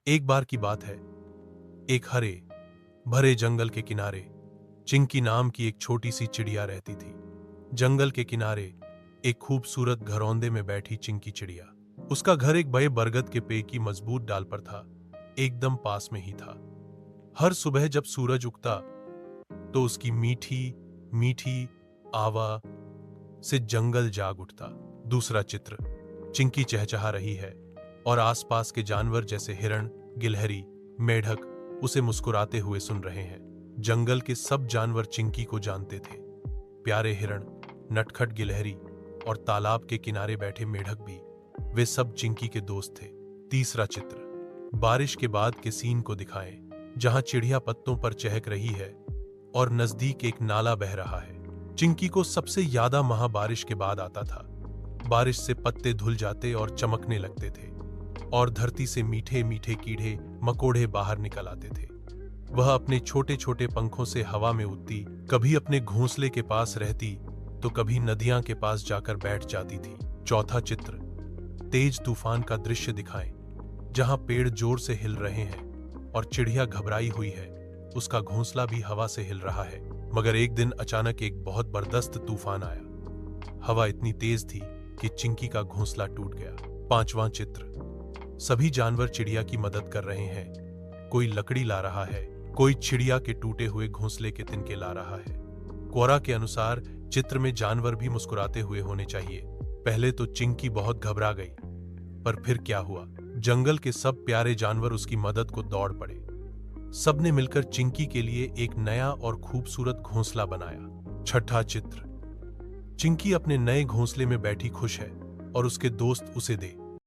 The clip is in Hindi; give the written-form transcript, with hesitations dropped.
एक बार की बात है, एक हरे भरे जंगल के किनारे चिंकी नाम की एक छोटी सी चिड़िया रहती थी। जंगल के किनारे एक खूबसूरत घरौंदे में बैठी चिंकी चिड़िया। उसका घर एक बड़े बरगद के पेड़ की मजबूत डाल पर था, एकदम पास में ही था। हर सुबह जब सूरज उगता तो उसकी मीठी मीठी आवाज से जंगल जाग उठता। दूसरा चित्र, चिंकी चहचहा रही है और आसपास के जानवर जैसे हिरण, गिलहरी, मेढक उसे मुस्कुराते हुए सुन रहे हैं। जंगल के सब जानवर चिंकी को जानते थे। प्यारे हिरण, नटखट गिलहरी और तालाब के किनारे बैठे मेढक भी, वे सब चिंकी के दोस्त थे। तीसरा चित्र, बारिश के बाद के सीन को दिखाएं, जहां चिड़िया पत्तों पर चहक रही है और नजदीक एक नाला बह रहा है। चिंकी को सबसे ज्यादा महा बारिश के बाद आता था। बारिश से पत्ते धुल जाते और चमकने लगते थे और धरती से मीठे मीठे कीड़े मकोड़े बाहर निकल आते थे। वह अपने छोटे छोटे पंखों से हवा में उड़ती, कभी अपने घोंसले के पास रहती तो कभी नदियां के पास जाकर बैठ जाती थी। चौथा चित्र, तेज तूफान का दृश्य दिखाएं, जहां पेड़ जोर से हिल रहे हैं और चिड़िया घबराई हुई है, उसका घोंसला भी हवा से हिल रहा है। मगर एक दिन अचानक एक बहुत बर्दाश्त तूफान आया। हवा इतनी तेज थी कि चिंकी का घोंसला टूट गया। पांचवां चित्र, सभी जानवर चिड़िया की मदद कर रहे हैं। कोई लकड़ी ला रहा है, कोई चिड़िया के टूटे हुए घोंसले के तिनके ला रहा है। कोरा के अनुसार चित्र में जानवर भी मुस्कुराते हुए होने चाहिए। पहले तो चिंकी बहुत घबरा गई, पर फिर क्या हुआ, जंगल के सब प्यारे जानवर उसकी मदद को दौड़ पड़े। सबने मिलकर चिंकी के लिए एक नया और खूबसूरत घोंसला बनाया। छठा चित्र, चिंकी अपने नए घोंसले में बैठी खुश है और उसके दोस्त उसे दे